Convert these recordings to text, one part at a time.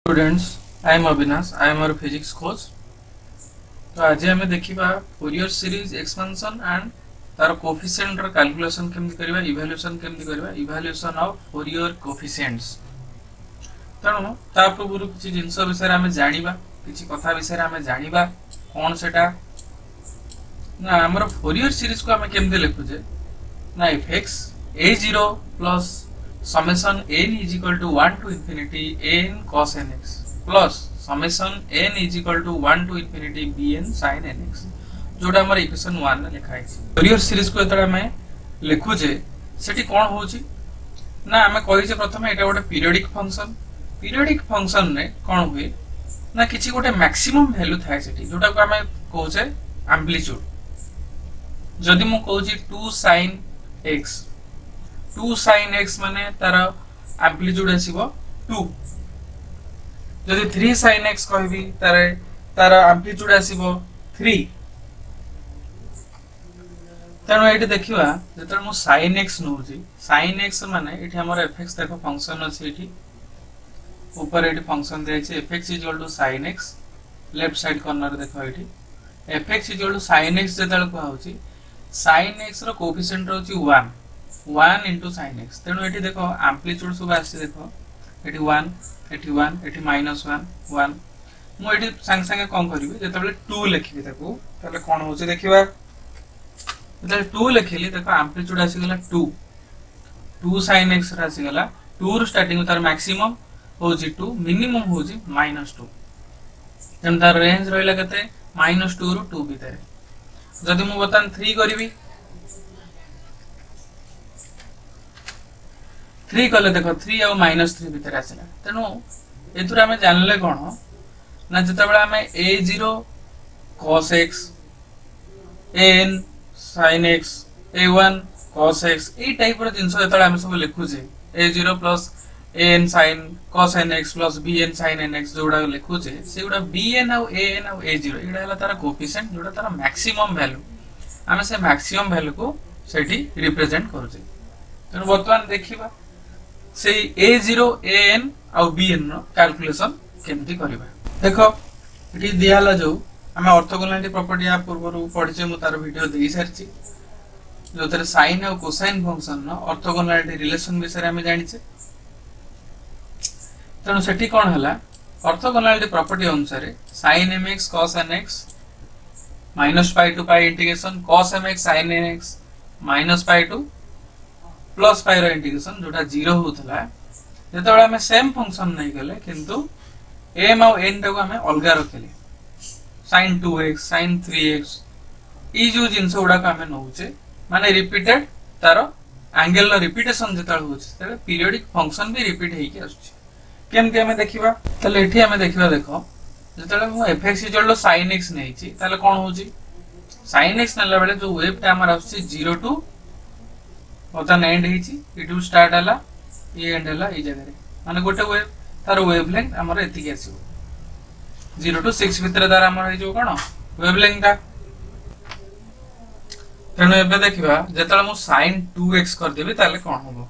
Students, I am Avinash. I am our physics coach. तो आज हमें देखिबा फोरियर सीरीज एक्सपेंशन एंड तार कोफिशिएंट र कैलकुलेशन केमति करबा इवैल्यूएशन केमति करबा इवैल्यूएशन ऑफ फोरियर कोफिशिएंट्स तणो ता पूर्व किछि जिंस विषय रे हमें जानिबा किछि कथा विषय रे हमें जानिबा कोन सेटा ना हमर फोरियर सीरीज को हमें केमति लिखुजे ना fx a0 plus summation n is equal to 1 to infinity n cos nx plus summation n is equal to 1 to infinity bn sin nx जोटा हमर इक्वेशन 1 में लिखा है फोरियर सीरीज को एतरा में लिखु जे सेठी कोन होची ना हमें कहि जे प्रथम एटा गोटे पीरियोडिक फंक्शन ने कोन हुए ना किछि गोटे मैक्सिमम वैल्यू थाय सेठी जोटा को हमें कहू जे एम्पलीट्यूड जदि मु कहू जे 2 sin x माने तार एम्पलीट्यूड आसीबो 2 जदि 3 sin x कहबी तार एम्पलीट्यूड आसीबो 3 तनो एठी देखिबा जेतर मु sin x नउजी sin x माने एठी हमर fx देखो फंक्शन अछि एठी ऊपर एठी फंक्शन दे छै fx sin x left side corner देखो एठी fx sin x जेतल को होची sin x रो कोएफिशिएंट होची 1 into sin x तेनो एठी देखो एम्पलीट्यूड सब आसी देखो एठी 1 एठी 1 एठी -1 1 मु एठी संग संग कोन करबी जेतबेले 2 लिखबी ताको तले कोन होची देखिबा जेतबेले 2 लिखिली देखो एम्पलीट्यूड आसी गेला 2 sin x रा आसी गेला 2 रो स्टार्टिंग तार मैक्सिमम होची 2 मिनिमम होची -2 तेन तार रेंज रहला कते -2 रो 2 भीतर जदि मु बतन 3 करबी 3 कले देखो 3 और -3 भीतर आसला तेनु एथुरा हमें जानले कोन ना जतबेला हमें a0 cos x an sin x a1 cos x A type रो जिंस जतबेला हम सब लिखु जे a0 plus an sin cos nx plus bn sin nx जोडा लिखु जे सेउडा bn और an और a0 एडा हला तारा कोएफिशिएंट जोडा तारा मैक्सिमम वैल्यू हमें से मैक्सिमम वैल्यू को सेठी रिप्रेजेंट करू जे तेनु वर्तमान देखिबा से a0 an और bn नो कैलकुलेशन केमति करबा देखो इठी दियाला जो हमें ऑर्थोगोनलिटी प्रॉपर्टी आ पूर्व पढिचे मु तार वीडियो देई सारची जो तरे sin और कोसाइन फंक्शन नो ऑर्थोगोनलिटी रिलेशन विषय हमें जानिचे तनो सेठी कोन हला ऑर्थोगोनलिटी प्रॉपर्टी अनुसार sin mx cos nx -π to π integration cos mx sin nx -π to plus π रो इंटीग्रेशन जोटा 0 होतला जेतबेला हमें सेम फंक्शन नै गेले किंतु m और n को हमें अलगा रखले sin 2x sin 3x ई जो जिंस उडा का हमें नउचे माने रिपीटेड तारो एंगल नो रिपीटेशन जेतल होछ तबे पीरियोडिक फंक्शन भी रिपीट हेकि आछी केमति हमें देखिबा तले एठी हमें देखिबा देखो जेतले मु fx sin x नैची तले कोन होची sin x नला बेले जो वेव टा हमर आछी 0 टू बतन एंड हेची इटू स्टार्ट हला ये एंड हला ई जगह रे माने गोटे वेव तार वेवलेंथ हमर एति के आसीबो 0 टू 6 भीतर तार हमर हे जो कोन वेवलेंथ ता तने एबे देखिबा जेतले मु sin 2x कर देबे ताले कोन होबो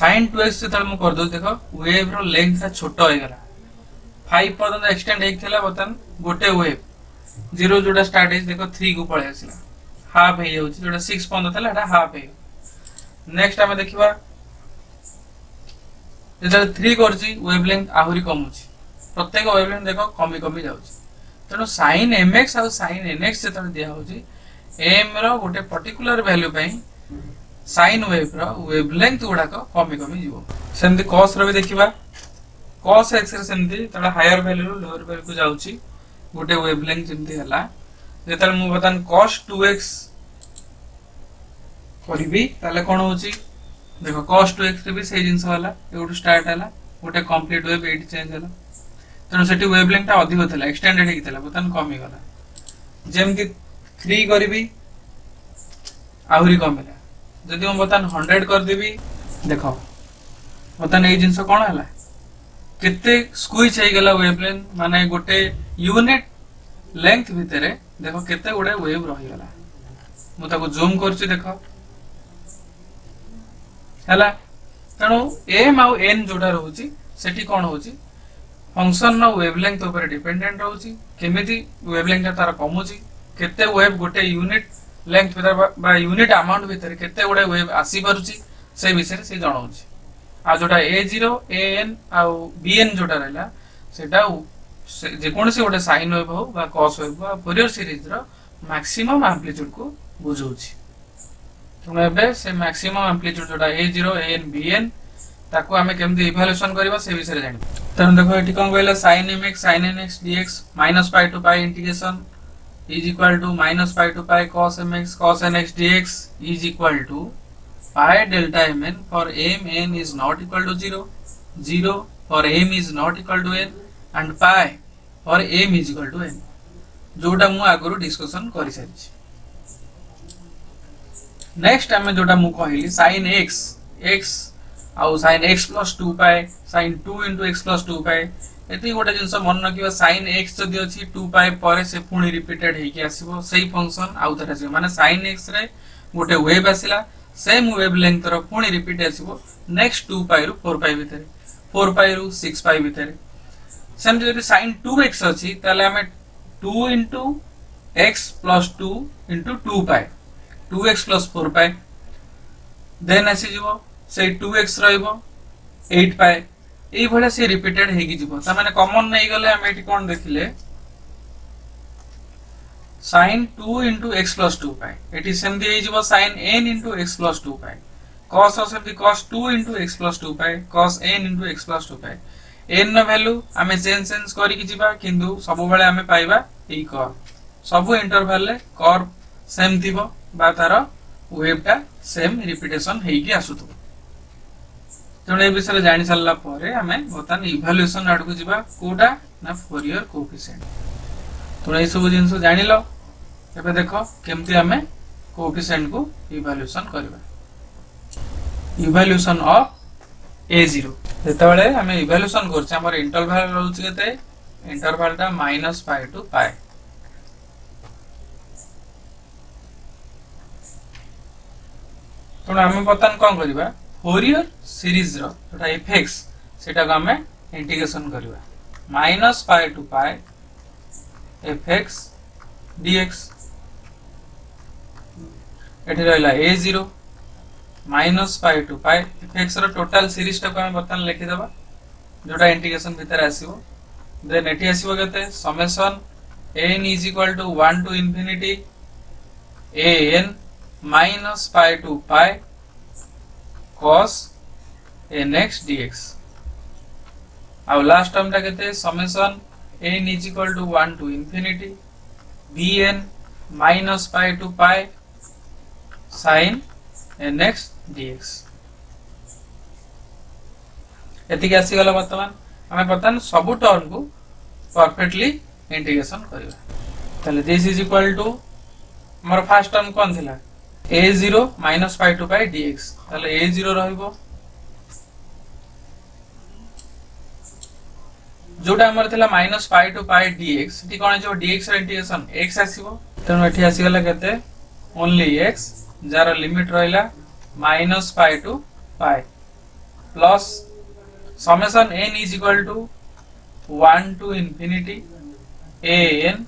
sin 2x से तले मु कर दो देखो वेव रो लेंथ ता छोटो हो गेला 5 पर्यंत एक्सटेंड हेक थिला बतन गोटे वेव 0 जोटा स्टार्ट है देखो 3 को पळे आसिला हाफ हे होची जोटा 6 पर्यंत थला एटा हाफ हे नेक्स्ट हमें देखिबा जेता 3 करची वेवलेंथ आहुरी कम होची प्रत्येक वेवलेंथ देखो कमी कमी जाउची तनो sin mx और sin nx जेता दिया होची m रो गोटे पर्टिकुलर वैल्यू पई sin वेव रो वेवलेंथ उडा को कमी कमी जीवो सेमति cos रो भी देखिबा cos x रे सेमति तडा हायर वैल्यू रो लोअर वैल्यू को जाउची गोटे वेवलेंथ जेमति हला जेतल मु बतन cos 2x करबी ताले कोन होची देखो cos 2x रे भी से जिंस हला एउड स्टार्ट हला गोटे कंप्लीट वेव एट चेंज हला तनो सेठी वेवलेंथ ता अधिक होतला एक्सटेंडेड हेकितला बतन कमी गला जेमति 3 करबी आहुरी कमिला जदि हम बतन 100 कर देबी देखो बतन ए जिंस कोन हला केते स्क्वीज हे गेला वेवलेंथ माने गोटे यूनिट लेंथ भितरे देखो केते गुडे वेव रही गला मु ताको जूम करछि देखो हैला तेणु m आउ n जोटा रहउची सेठी कोन होची फंक्शन नो वेवलेंथ ऊपर डिपेंडेंट रहउची केमिति वेवलेंथ तार कमुची केते वेव गोटे यूनिट लेंथ भीतर बा यूनिट अमाउंट भीतर केते गुडे वेव आसी परुची से विषय से जणाउची आ जोटा a0 an आउ bn जोटा रहला सेटा जे कोनसी गोटे साइन वेव हो बा कॉस वेव बा फोरियर सीरीज रो मैक्सिमम एम्पलीट्यूड को बुझौची तुम एबे से मैक्सिमम एम्पलीट्यूड जोटा a0 an bn ताको हमें केमती इवैल्यूएशन करबा से विषय जानि तन देखो एठी कोन कहला sin mx sin nx dx -π to π integration is equal to -π to π cos mx cos nx dx is equal to pi delta mn for m n is not equal to 0 0 for m is not equal to n and pi for m is equal to n जोटा मु आगरो discussion करि सारिछि next हमें जोटा मु कहली sin x x आउ sin x plus 2 pi sin 2 into x plus 2 pi एती गोटे जिंस मन रखिबा sin x जदी अछि 2 pi पर से पुनी रिपीटेड हे कि आसीबो सेही फंक्शन आउ तरह से माने sin x रे गोटे वेव आसिला सेम वेव लेंथ रो पुनी रिपीट आसीबो नेक्स्ट 2 pi रु 4 pi भीतर 4 pi रु 6 pi भीतर सेम जदी sin 2x अछि ताले हमें 2 into x plus 2 into 2 pi 2x plus 4 pi then आसी जीवो से 2x रहइबो 8 pi एई भले से रिपीटेड हेगी जीवो त माने कॉमन नै गले हम एटी कोन देखिले sin 2 into x plus 2 pi एटी सेम दे जीवो sin n into x plus 2 pi cos of the cos 2 into x plus 2 pi cos n into x plus 2 pi n नो वैल्यू हमें चेंज करी कि जीवा किंतु सब बेले हमें पाइबा एई कर्व सब इंटरवल ले कर्व सेम थिबो बा तार वेवटा सेम रिपीटेशन हेगी आसुतो तेणु ए विषय जानि सारला परे हमें बर्तमान इवैल्यूएशन आड़ को जीवा कोडा ना फोरियर कोएफिशिएंट तेणु ए सब जिंस जानिलो एबे देखो केमती हमें कोएफिशिएंट को इवैल्यूएशन करबा इवैल्यूएशन ऑफ a0 जेतबेले हमें इवैल्यूएशन करछ हमर इंटरवल रहउछ केते इंटरवलटा -π to π तो हमें बर्तमान कौन करबा फोरियर सीरीज रो जोटा fx सेटा को हमें इंटीग्रेशन करबा -π to π fx dx एठी रहला a0 -π to π fx रो टोटल सीरीज टा को हमें बर्तमान लिखि देबा जोटा इंटीग्रेशन भीतर आसीबो देन एठी आसीबो केते summation n is equal to 1 to infinity an -π to π cos nx dx अब लास्ट टर्म टा केते summation n is equal to 1 to infinity bn -π to π sin nx dx एति आसी गला वर्तमान हमें बर्तमान सब टर्म को परफेक्टली इंटीग्रेशन करबा तले दिस इज इक्वल टू हमर फर्स्ट टर्म कोन थिला a0 -π to π dx तले a0 रहइबो जोटा हमर थिला -π to π dx टी कोन जो dx रो इंटीग्रेशन x आसीबो तनो एठी आसी गला केते ओनली x जार लिमिट रहइला -π to π plus summation n is equal to 1 to infinity an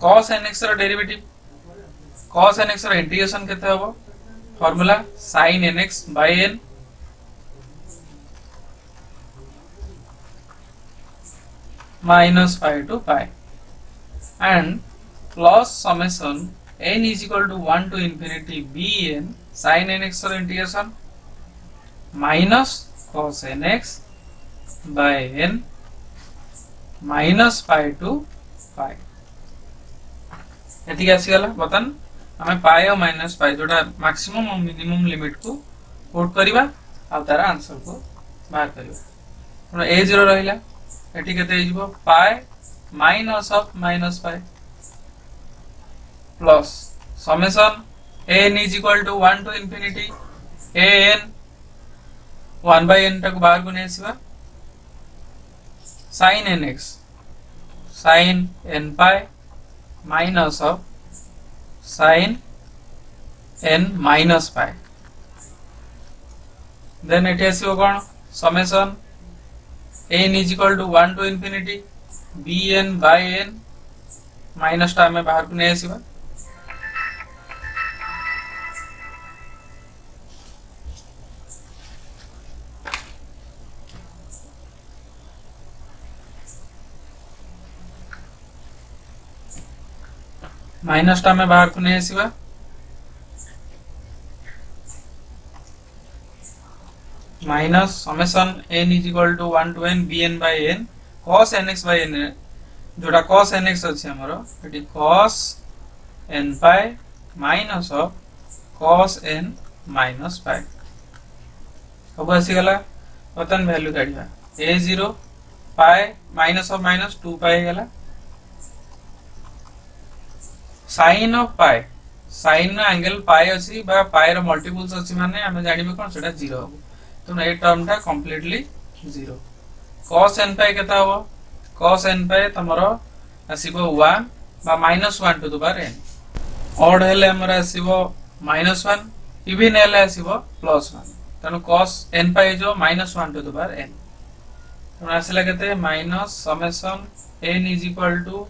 cos nx रो डेरिवेटिव cos nx रो इंटीग्रेशन केते हबो formula sin nx by n -π to π and plus summation n is equal to 1 to infinity bn sin nx रो integration minus cos nx by n -π to π एति आसी गला बतन हमें पाई और -π जोटा मैक्सिमम और मिनिमम लिमिट को पुट करबा आ तार आंसर को बाहर करबा a0 रहिला एठी केते हिजबो pi minus of -π plus summation n is equal to 1 to infinity an 1 by n तक बाहर को नै आसीबा sin nx sin nπ minus of sin n minus π then एठी आसीबो कोन summation n is equal to 1 to infinity bn by n minus टा हमें बाहर को नै आसीबा माइनस टा में बाहर को नहीं आसीबा minus summation n is equal to 1 to n bn by n cos nx by n जोटा cos nx अछि हमरो एटी cos n pi minus of cos n minus pi अब आसी गला बतन वैल्यू काढिबा a0 pi minus of minus 2 pi गला sin of pi sin angle pi अछि बा पाई रो मल्टीपल्स अछि माने हम जानिबे कोन सेटा 0 हो तो ए टर्म टा कंप्लीटली 0 cos n पाई केता हो cos n पाई तमरो आसीबो 1 बा -1 to the power n odd हेले हमरा आसीबो -1 इवन हेले आसीबो +1 तनो cos n पाई जो -1 टू द पावर n तो आसीला केते minus summation n is equal to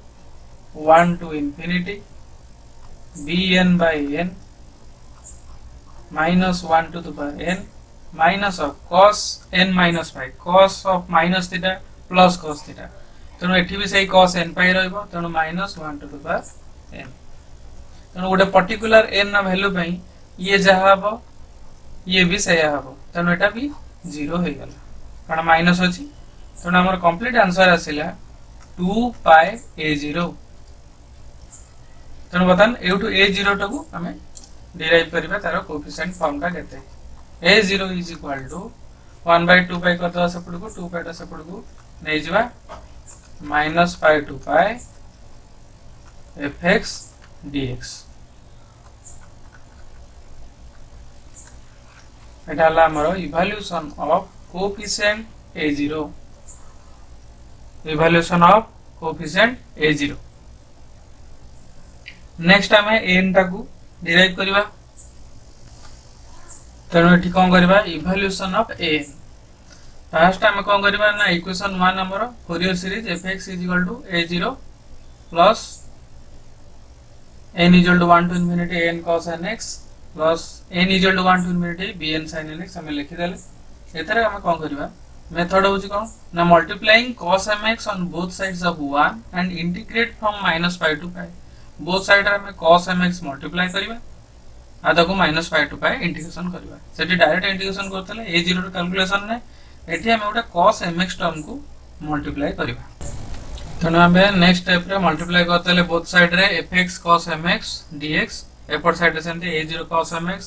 1 to infinity bn by n minus 1 to the power n minus of cos n minus pi cos of minus theta plus cos theta तेणु एठी भी सही cos n pi रहइबो तेणु minus 1 to the power n तेणु गोटे particular n ना value पई ये जहा हबो ये भी सही हबो तेणु एटा भी 0 हे गला कारण माइनस अछि तेणु हमर कंप्लीट आंसर आसिला 2 pi a0 तेणु बतन एउटू a0 टाकू हमें डिराइव करबा तार कोएफिशिएंट फॉर्म टा केते a0 इज इक्वल टू 1/2 पाई करता सपड को 2 पाई टा सपड को नै जिबा -π to π fx dx एटा ला हमरो evaluation of coefficient a0 evaluation of coefficient a0 next हमें n टाकू डिराइव करबा तेणु एठी कोन करबा इवैल्यूएशन ऑफ n फर्स्ट हम कोन करबा ना इक्वेशन 1 हमरो Fourier series fx a0 plus n 1 to infinity n cos nx plus n 1 to infinity bn sin nx हम लिखि देले एतरे हम कोन करबा मेथड होची कोन ना multiplying cos mx on both sides of 1 and integrate from -π to π both side रे में cos mx मल्टीप्लाई करबा आधा को -π to π इंटीग्रेशन करबा सेठी डायरेक्ट इंटीग्रेशन करतले a0 रे कैलकुलेशन ने एठी हम ओटा cos mx टर्म को मल्टीप्लाई करबा तनो हम नेक्स्ट स्टेप रे मल्टीप्लाई करतले बोथ साइड रे fx cos mx dx एपर साइड रे सेंते a0 cos mx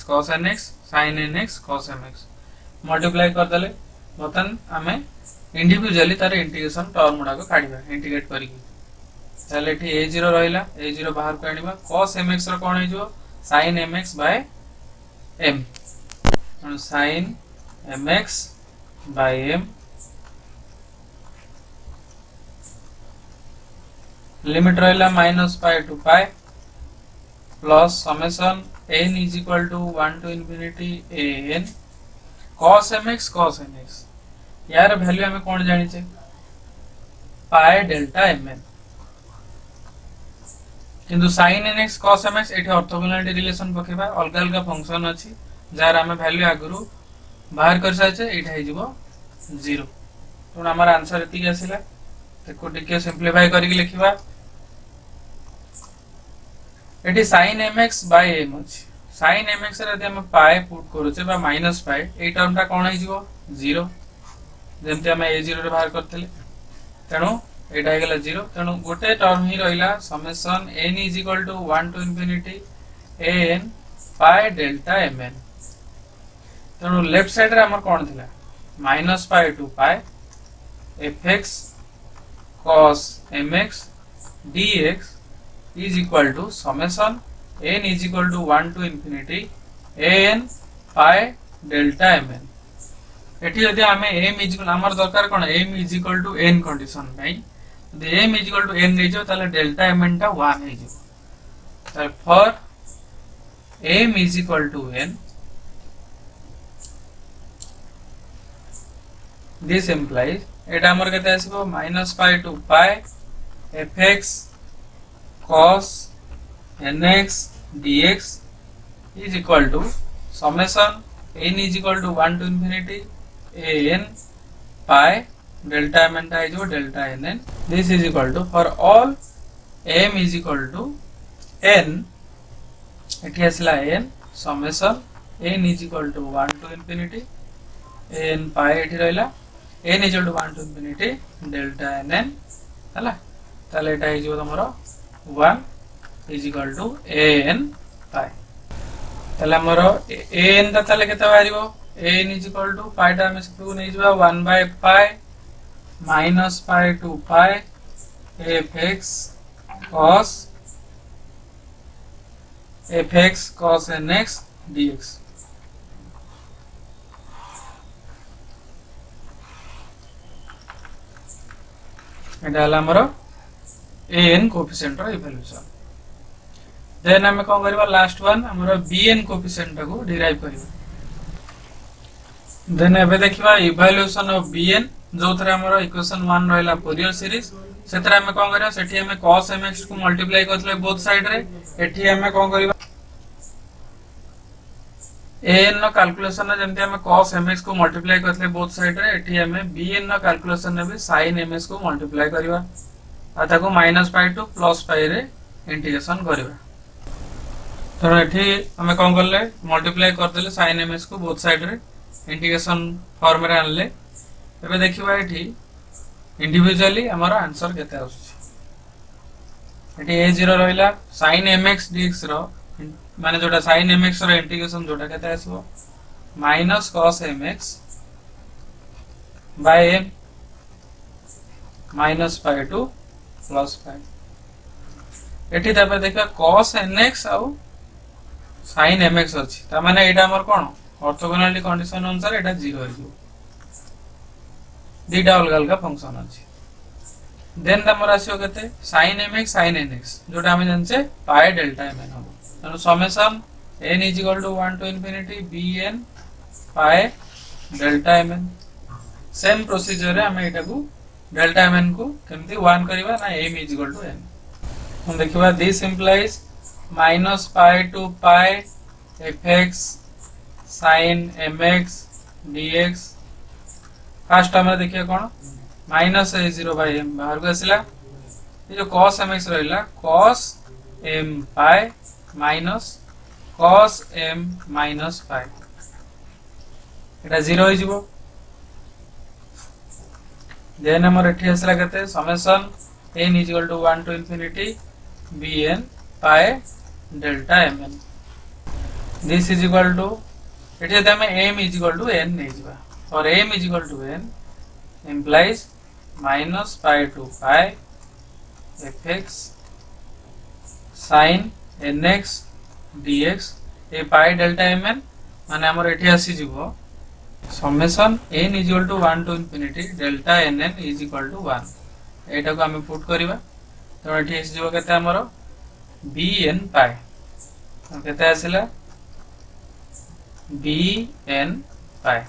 cos nx sin nx cos mx multiply करतले बतन हमें इंडिविजुअली तार इंटीग्रेशन टर्म उडा को काढिबा इंटीग्रेट करिकि चल एठी a0 रहिला a0 बाहर को आनिबा cos mx रो कोन हिजो sin mx by m तो sin mx by m limit रहिला -π to π plus summation n is equal to 1 to infinity an cos mx cos nx यार वैल्यू हमें कोन जानि छै π डेल्टा mn किंतु sin nx cos mx एठी orthogonality relation पकेबा अलग अलग फंक्शन अछि जार हमें वैल्यू आगरु बाहर कर साचे एठी हे जिवो 0 तो हमर आंसर एति आसिला देखो टिके सिंपलीफाई करिक लिखिबा एठी sin mx by m अछि sin mx रे यदि हम पाई पुट करूचे बा -π ए टर्म टा कोन हे जिवो 0 जेमते हम a0 रे बाहर करथले तेनु एटा हे गेला 0 तेनु गोटे टर्म ही रहिला summation n is equal to 1 to infinity an pi delta mn तेनु लेफ्ट साइड रे हमर कोन थिला -π to π fx cos mx dx is equal to summation n is equal to 1 to infinity an pi delta mn एठी यदि हमें m is equal हमर दरकार कोन m is equal to n condition भाई यदि m is equal to n नै जो ताले डेल्टा mn टा 1 हे जो तर for m is equal to n this implies एटा हमर केते आसीबो minus pi to pi fx cos nx dx is equal to summation n is equal to 1 to infinity an pi delta m and is delta nn. This is equal to for all m is equal to n एठी आसला n summation n is equal to 1 to infinity an pi एठी रहला n is equal to 1 to infinity delta nn हला ताले एटा हिजो तमरो 1 is equal to an pi ताले हमरो an ता ताले केते बारिबो an is equal to pi टा हम सबको नै जबा 1 by pi minus pi to pi fx cos nx dx एटा हला हमरो an कोएफिशिएंट रो इवैल्यूएशन देन हम कोन करबा लास्ट वन हमरो bn कोएफिशिएंट को डिराइव करबा देन एबे देखिबा इवैल्यूएशन ऑफ bn जो थरा हमरो इक्वेशन 1 रहला फोरियर सीरीज सेतरा हम कोन करबा सेठी हम cos mx को मल्टीप्लाई करथले बोथ साइड रे एठी हम कोन करबा an नो कैलकुलेशन जेमते हम cos mx को मल्टीप्लाई करथले बोथ साइड रे एठी हम bn नो कैलकुलेशन ने भी sin mx को मल्टीप्लाई करबा आ ताको माइनस पाई टू प्लस पाई रे इंटीग्रेशन करबा तो एठी हम कोन करले मल्टीप्लाई कर देले sin mx को बोथ साइड रे इंटीग्रेशन फॉर्म रे आनले एबे देखिबा एठी इंडिविजुअली हमारा आंसर केते आछी एठी a0 रहला sin mx dx रो माने जोटा sin mx रो इंटीग्रेशन जोटा केते आसीबो minus cos mx by m minus pi two plus pi एठी तापर देखा cos nx आउ sin mx अछि ता माने एटा हमर कोन ऑर्थोगोनैलिटी कंडीशन अनुसार एटा 0 हो दीटा अलग अलग फंक्शन अछि देन हमर आसीओ केते sin mx sin nx जोटा हम जानछे पाई डेल्टा mn हो तनो summation n is equal to 1 to infinity bn pi delta mn same procedure रे हम एटा को डेल्टा mn को केमती 1 करबा ना m is equal to n हम देखिबा this implies minus pi to pi fx sin mx dx first हमरा देखिए कोन माइनस a0 by m बाहर को आसिला ये जो cos mx रहला cos m pi minus cos m minus pi एटा 0 हो जिवो देन हमर एठी आसिला कते summation n is equal to 1 to infinity bn pi delta mn this is equal to एठी जते हम m is equal to n नै जिबा और m is equal to n implies minus pi to pi fx sin nx dx A pi delta mn माने हमर एठी आसी जिवो summation n is equal to 1 to infinity delta nn is equal to 1 एटा को हम पुट करबा तो एठी आसी जिवो केते हमर bn pi केते आसिला bn pi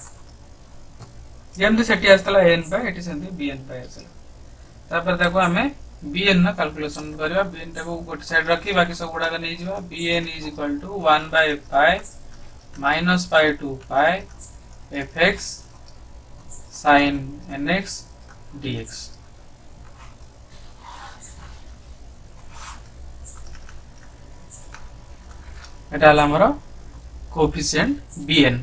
जेमति सेठी आस्तला n pi एठी सेंति bn pi आसला तापर ताको हमें bn ना कैलकुलेशन करबा bn ताको गोटे साइड रखी बाकी सब गुडा नै जिबा bn is equal to 1 by pi minus pi to pi fx sin nx dx एटा हला हमरो कोएफिशिएंट bn